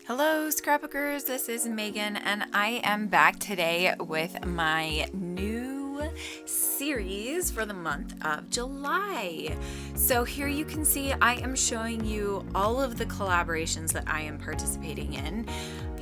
Hello scrapbookers, this is Megan and I am back today with my new series for the month of July. So here you can see I am showing you all of the collaborations that I am participating in.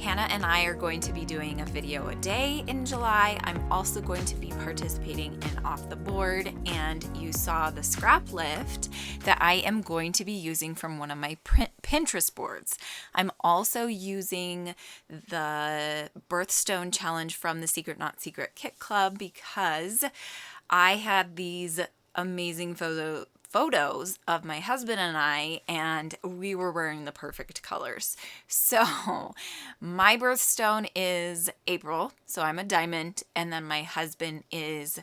Hannah and I are going to be doing a video a day in July. I'm also going to be participating in Off the Board, and you saw the Scraplift that I am going to be using from one of my Pinterest boards. I'm also using the Birthstone Challenge from the Secret Not Secret Kit Club because I had these amazing photos of my husband and I, and we were wearing the perfect colors. So my birthstone is April, so I'm a diamond, and then my husband is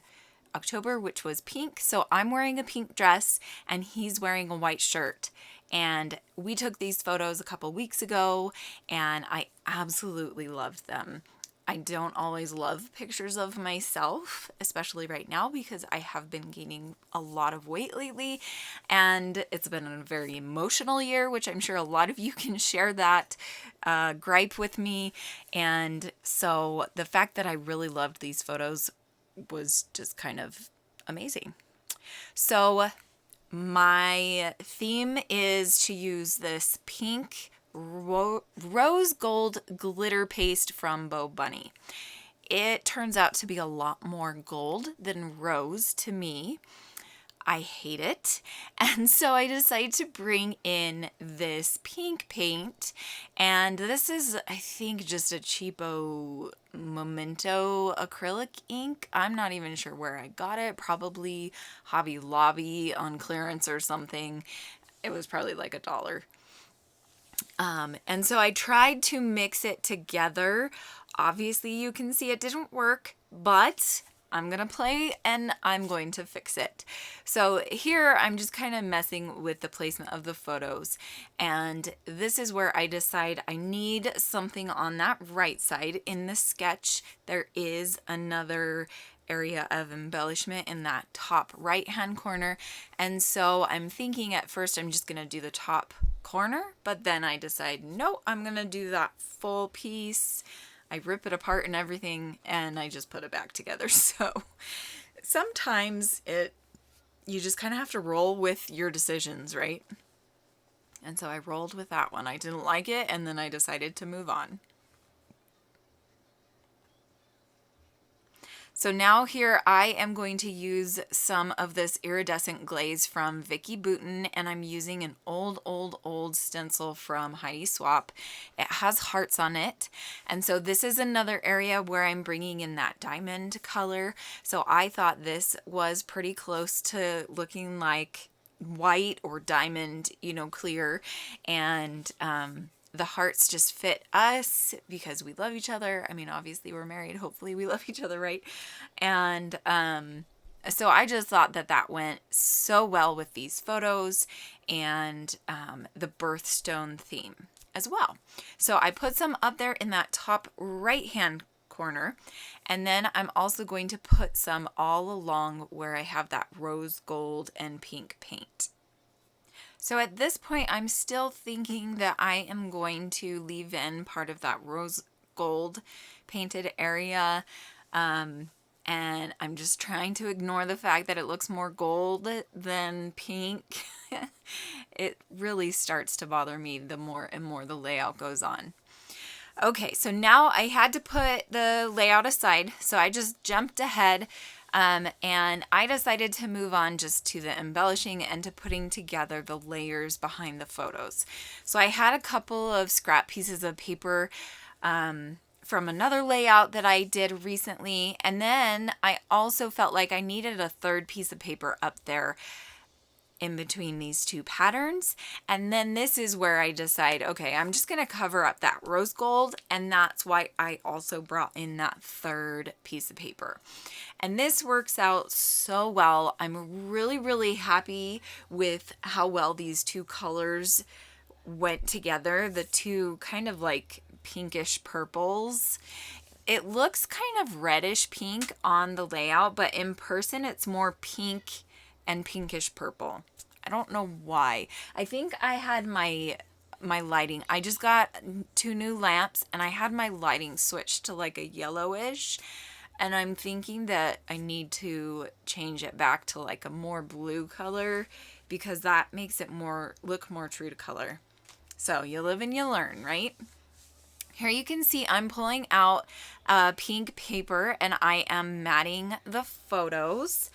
October, which was pink. So I'm wearing a pink dress and he's wearing a white shirt. And we took these photos a couple weeks ago and I absolutely loved them. I don't always love pictures of myself, especially right now because I have been gaining a lot of weight lately and it's been a very emotional year, which I'm sure a lot of you can share that gripe with me. And so the fact that I really loved these photos was just kind of amazing. So my theme is to use this pink rose gold glitter paste from Bo Bunny. It turns out to be a lot more gold than rose to me. I hate it. And so I decided to bring in this pink paint. And this is, I think, just a cheapo Memento acrylic ink. I'm not even sure where I got it. Probably Hobby Lobby on clearance or something. It was probably like $1. And so I tried to mix it together. Obviously, you can see it didn't work, but I'm going to play and I'm going to fix it. So here I'm just kind of messing with the placement of the photos. And this is where I decide I need something on that right side. In the sketch, there is another area of embellishment in that top right hand corner. And so I'm thinking at first I'm just going to do the top corner, but then I decide, no, I'm going to do that full piece. I rip it apart and everything, and I just put it back together. So sometimes you just kind of have to roll with your decisions, right? And so I rolled with that one. I didn't like it, and then I decided to move on. So now here I am going to use some of this iridescent glaze from Vicky Bouton, and I'm using an old stencil from Heidi Swap. It has hearts on it, and so this is another area where I'm bringing in that diamond color. So I thought this was pretty close to looking like white or diamond, clear, and the hearts just fit us because we love each other. I mean, obviously we're married. Hopefully we love each other, right? And so I just thought that went so well with these photos and the birthstone theme as well. So I put some up there in that top right-hand corner. And then I'm also going to put some all along where I have that rose gold and pink paint. So at this point, I'm still thinking that I am going to leave in part of that rose gold painted area. And I'm just trying to ignore the fact that it looks more gold than pink. It really starts to bother me the more and more the layout goes on. Okay, so now I had to put the layout aside, so I just jumped ahead. And I decided to move on just to the embellishing and to putting together the layers behind the photos. So I had a couple of scrap pieces of paper from another layout that I did recently. And then I also felt like I needed a third piece of paper up there in between these two patterns. And then this is where I decide, okay, I'm just going to cover up that rose gold. And that's why I also brought in that third piece of paper. And this works out so well. I'm really happy with how well these two colors went together. The two kind of like pinkish purples. It looks kind of reddish pink on the layout, but in person it's more pink and pinkish purple. I don't know why. I think I had my my lighting. I just got 2 new lamps and I had my lighting switched to like a yellowish, and I'm thinking that I need to change it back to like a more blue color because that makes it look more true to color. So you live and you learn, right? Here you can see I'm pulling out pink paper and I am matting the photos.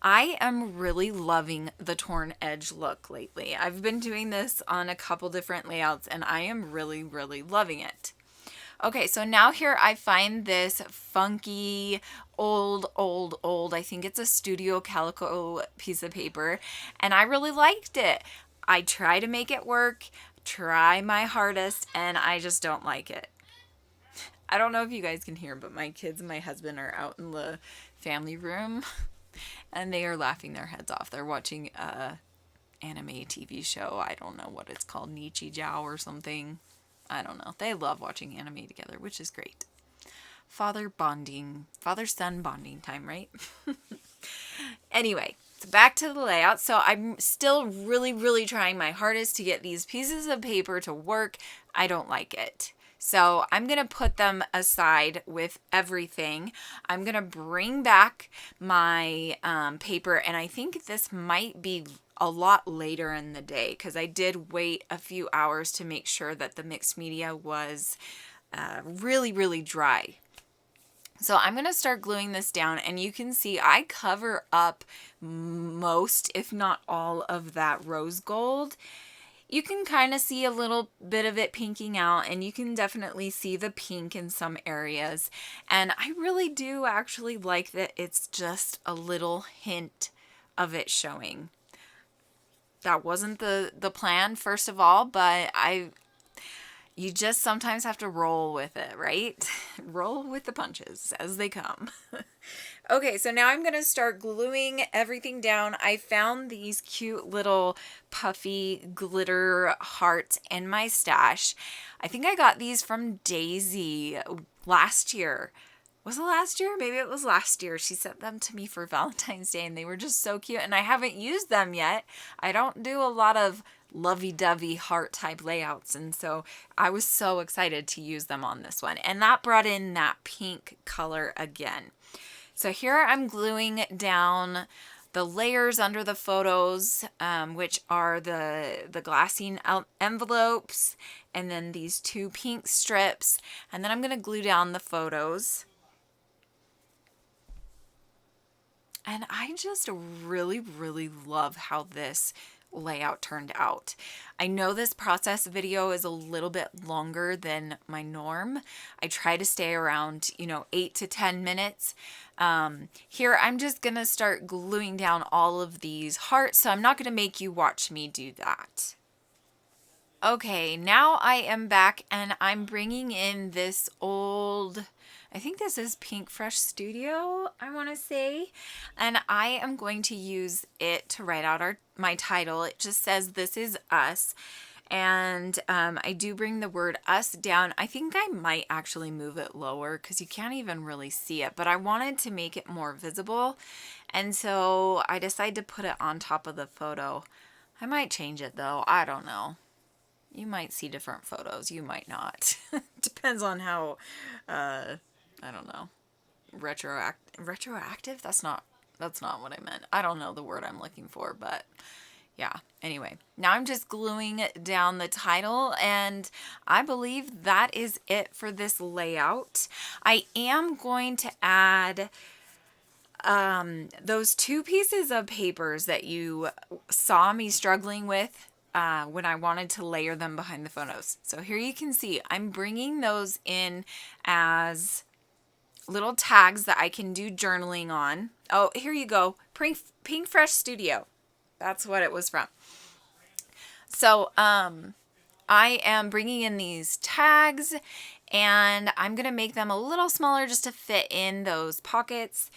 I am really loving the torn edge look lately. I've been doing this on a couple different layouts and I am really, really loving it. Okay, so now here I find this funky, old, I think it's a Studio Calico piece of paper, and I really liked it. I try to make it work, try my hardest, and I just don't like it. I don't know if you guys can hear, but my kids and my husband are out in the family room, and they are laughing their heads off. They're watching a anime TV show. I don't know what it's called, Nichijou or something. I don't know. They love watching anime together, which is great. Father-son bonding time, right? Anyway, so back to the layout. So I'm still really, really trying my hardest to get these pieces of paper to work. I don't like it. So I'm going to put them aside with everything. I'm going to bring back my paper, and I think this might be a lot later in the day because I did wait a few hours to make sure that the mixed media was really, really dry. So I'm going to start gluing this down, and you can see I cover up most, if not all, of that rose gold. You can kind of see a little bit of it pinking out, and you can definitely see the pink in some areas. And I really do actually like that it's just a little hint of it showing. That wasn't the plan, first of all, but you just sometimes have to roll with it, right? Roll with the punches as they come. Okay, so now I'm going to start gluing everything down. I found these cute little puffy glitter hearts in my stash. I think I got these from Daisy last year. Was it last year? Maybe it was last year. She sent them to me for Valentine's Day, and they were just so cute, and I haven't used them yet. I don't do a lot of lovey-dovey heart type layouts, and so I was so excited to use them on this one, and that brought in that pink color again. So here I'm gluing down the layers under the photos, which are the glassine envelopes, and then these 2 pink strips, and then I'm going to glue down the photos. And I just really, really love how this layout turned out. I know this process video is a little bit longer than my norm. I try to stay around, 8 to 10 minutes. Here I'm just going to start gluing down all of these hearts, so I'm not going to make you watch me do that. Okay, now I am back and I'm bringing in this old, I think this is Pink Fresh Studio, I want to say, and I am going to use it to write out my title. It just says "This is Us," and I do bring the word "us" down. I think I might actually move it lower because you can't even really see it, but I wanted to make it more visible, and so I decided to put it on top of the photo. I might change it though, I don't know. You might see different photos, you might not. Depends on how, I don't know, retroactive? That's not what I meant. I don't know the word I'm looking for, but yeah. Anyway, now I'm just gluing down the title, and I believe that is it for this layout. I am going to add those 2 pieces of papers that you saw me struggling with when I wanted to layer them behind the photos. So here you can see I'm bringing those in as little tags that I can do journaling on. Oh, here you go. Pink Fresh Studio. That's what it was from. So I am bringing in these tags, and I'm going to make them a little smaller just to fit in those pockets.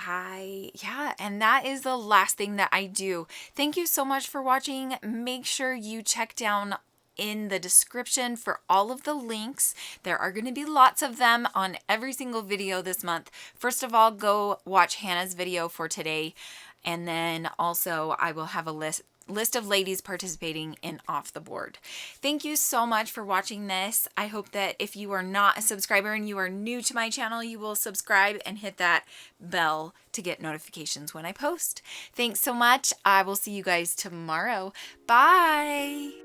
And that is the last thing that I do. Thank you so much for watching. Make sure you check down in the description for all of the links. There are going to be lots of them on every single video this month. First of all, go watch Hannah's video for today. And then also I will have a list list of ladies participating in Off the Board. Thank you so much for watching this. I hope that if you are not a subscriber and you are new to my channel, you will subscribe and hit that bell to get notifications when I post. Thanks so much. I will see you guys tomorrow. Bye.